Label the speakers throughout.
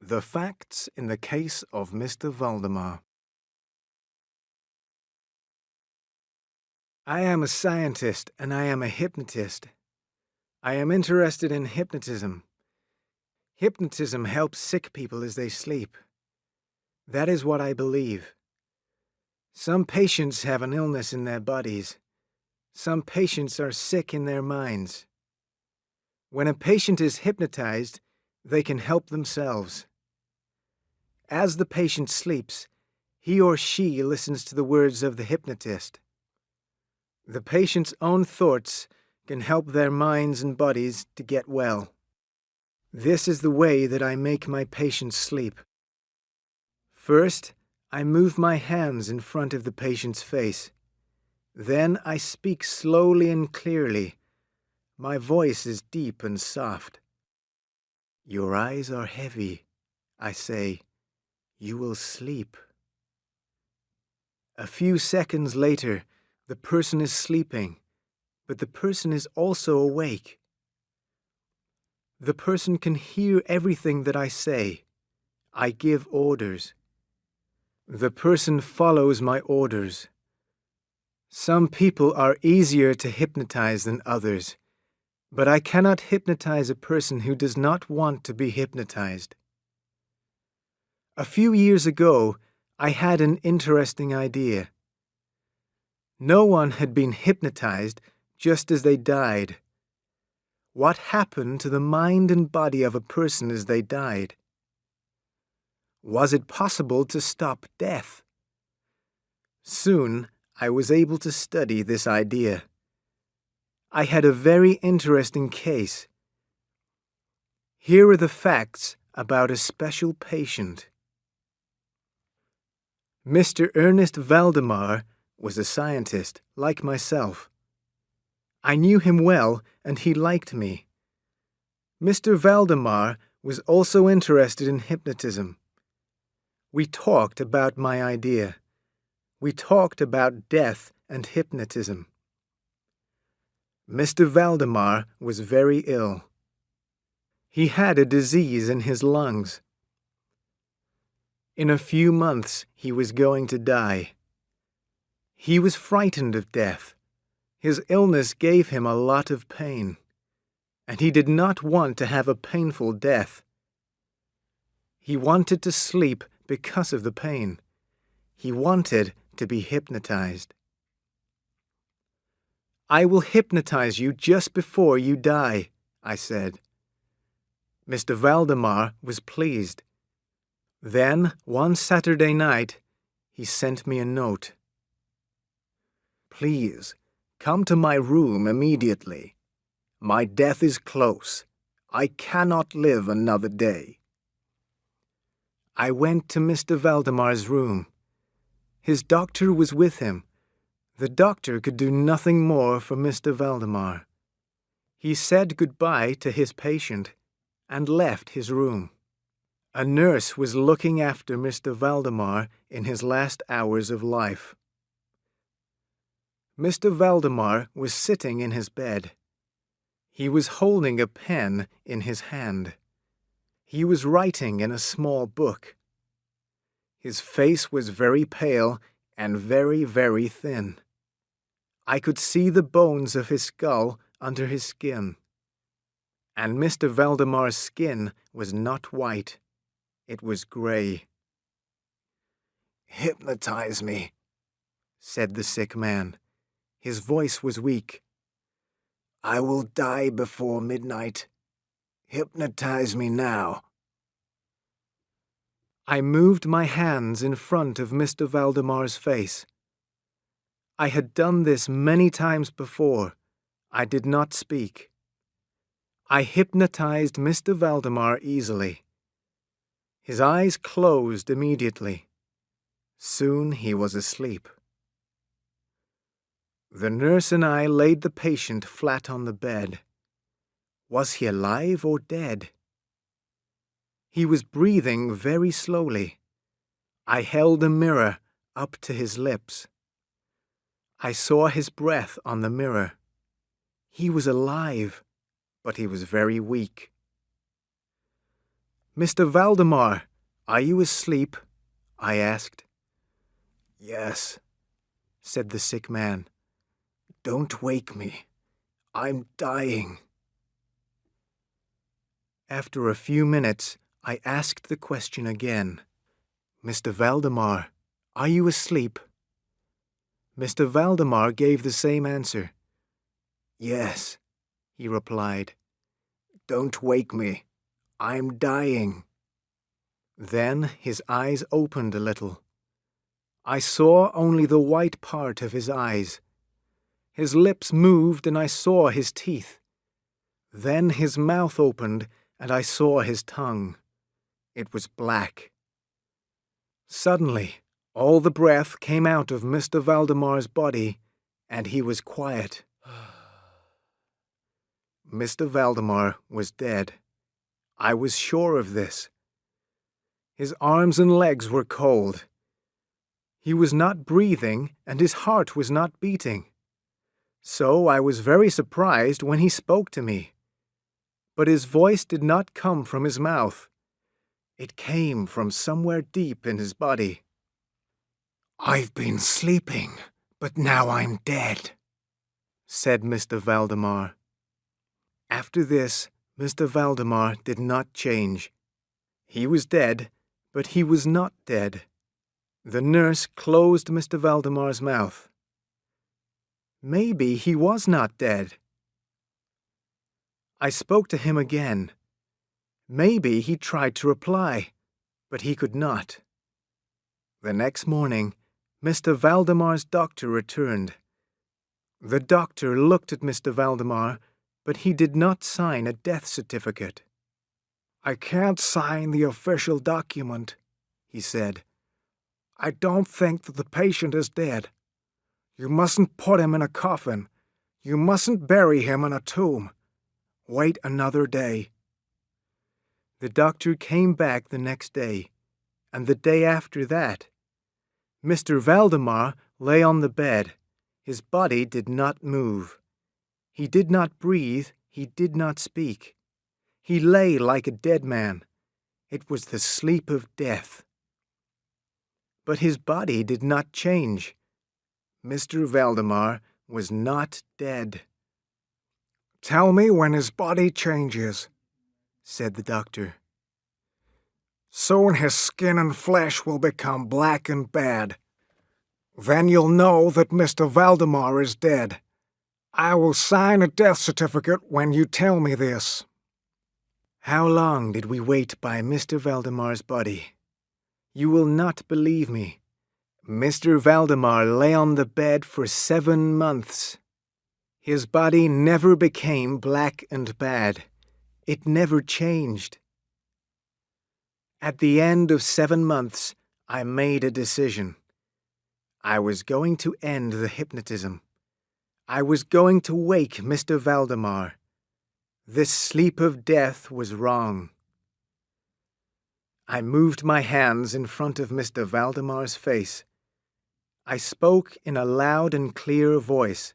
Speaker 1: The facts in the case of Mr. Valdemar. I am a scientist and I am a hypnotist. I am interested in hypnotism. Hypnotism helps sick people as they sleep. That is what I believe. Some patients have an illness in their bodies. Some patients are sick in their minds. When a patient is hypnotized, they can help themselves. As the patient sleeps, he or she listens to the words of the hypnotist. The patient's own thoughts can help their minds and bodies to get well. This is the way that I make my patients sleep. First, I move my hands in front of the patient's face. Then I speak slowly and clearly. My voice is deep and soft. Your eyes are heavy, I say. You will sleep. A few seconds later, the person is sleeping, but the person is also awake. The person can hear everything that I say. I give orders. The person follows my orders. Some people are easier to hypnotize than others, but I cannot hypnotize a person who does not want to be hypnotized. A few years ago, I had an interesting idea. No one had been hypnotized just as they died. What happened to the mind and body of a person as they died? Was it possible to stop death? Soon, I was able to study this idea. I had a very interesting case. Here are the facts about a special patient. Mr. Ernest Valdemar was a scientist, like myself. I knew him well, and he liked me. Mr. Valdemar was also interested in hypnotism. We talked about my idea. We talked about death and hypnotism. Mr. Valdemar was very ill. He had a disease in his lungs. In a few months, he was going to die. He was frightened of death. His illness gave him a lot of pain, and he did not want to have a painful death. He wanted to sleep because of the pain. He wanted to be hypnotized. I will hypnotize you just before you die, I said. Mr. Valdemar was pleased. Then, one Saturday night, he sent me a note. Please, come to my room immediately. My death is close. I cannot live another day. I went to Mr. Valdemar's room. His doctor was with him. The doctor could do nothing more for Mr. Valdemar. He said goodbye to his patient and left his room. A nurse was looking after Mr. Valdemar in his last hours of life. Mr. Valdemar was sitting in his bed. He was holding a pen in his hand. He was writing in a small book. His face was very pale and very, very thin. I could see the bones of his skull under his skin. And Mr. Valdemar's skin was not white. It was gray. Hypnotize me, said the sick man. His voice was weak. I will die before midnight. Hypnotize me now. I moved my hands in front of Mr. Valdemar's face. I had done this many times before. I did not speak. I hypnotized Mr. Valdemar easily. His eyes closed immediately. Soon he was asleep. The nurse and I laid the patient flat on the bed. Was he alive or dead? He was breathing very slowly. I held a mirror up to his lips. I saw his breath on the mirror. He was alive, but he was very weak. Mr. Valdemar, are you asleep? I asked. Yes, said the sick man. Don't wake me. I'm dying. After a few minutes, I asked the question again. Mr. Valdemar, are you asleep? Mr. Valdemar gave the same answer. Yes, he replied. Don't wake me. I'm dying. Then his eyes opened a little. I saw only the white part of his eyes. His lips moved and I saw his teeth. Then his mouth opened and I saw his tongue. It was black. Suddenly, all the breath came out of Mr. Valdemar's body, and he was quiet. Mr. Valdemar was dead. I was sure of this. His arms and legs were cold. He was not breathing, and his heart was not beating. So I was very surprised when he spoke to me. But his voice did not come from his mouth. It came from somewhere deep in his body. I've been sleeping, but now I'm dead, said Mr. Valdemar. After this, Mr. Valdemar did not change. He was dead, but he was not dead. The nurse closed Mr. Valdemar's mouth. Maybe he was not dead. I spoke to him again. Maybe he tried to reply, but he could not. The next morning, Mr. Valdemar's doctor returned. The doctor looked at Mr. Valdemar, but he did not sign a death certificate. I can't sign the official document, he said. I don't think that the patient is dead. You mustn't put him in a coffin. You mustn't bury him in a tomb. Wait another day. The doctor came back the next day, and the day after that. Mr. Valdemar lay on the bed. His body did not move. He did not breathe. He did not speak. He lay like a dead man. It was the sleep of death. But his body did not change. Mr. Valdemar was not dead. Tell me when his body changes, said the doctor. Soon his skin and flesh will become black and bad. Then you'll know that Mr. Valdemar is dead. I will sign a death certificate when you tell me this. How long did we wait by Mr. Valdemar's body? You will not believe me. Mr. Valdemar lay on the bed for 7 months. His body never became black and bad. It never changed. At the end of 7 months, I made a decision. I was going to end the hypnotism. I was going to wake Mr. Valdemar. This sleep of death was wrong. I moved my hands in front of Mr. Valdemar's face. I spoke in a loud and clear voice.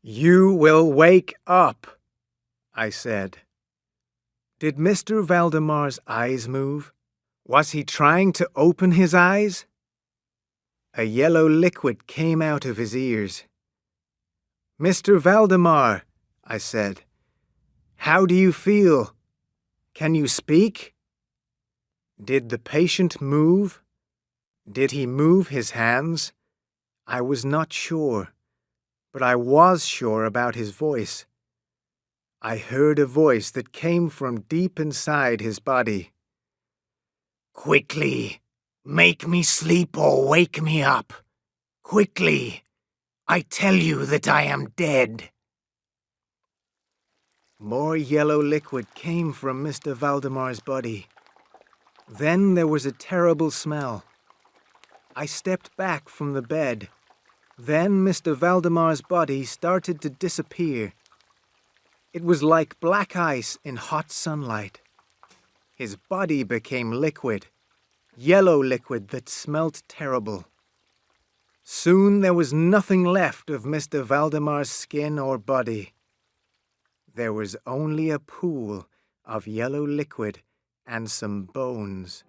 Speaker 1: You will wake up, I said. Did Mr. Valdemar's eyes move? Was he trying to open his eyes? A yellow liquid came out of his ears. Mr. Valdemar, I said, how do you feel? Can you speak? Did the patient move? Did he move his hands? I was not sure, but I was sure about his voice. I heard a voice that came from deep inside his body. Quickly, make me sleep or wake me up. Quickly, I tell you that I am dead. More yellow liquid came from Mr. Valdemar's body. Then there was a terrible smell. I stepped back from the bed. Then Mr. Valdemar's body started to disappear. It was like black ice in hot sunlight. His body became liquid, yellow liquid that smelt terrible. Soon there was nothing left of Mr. Valdemar's skin or body. There was only a pool of yellow liquid and some bones.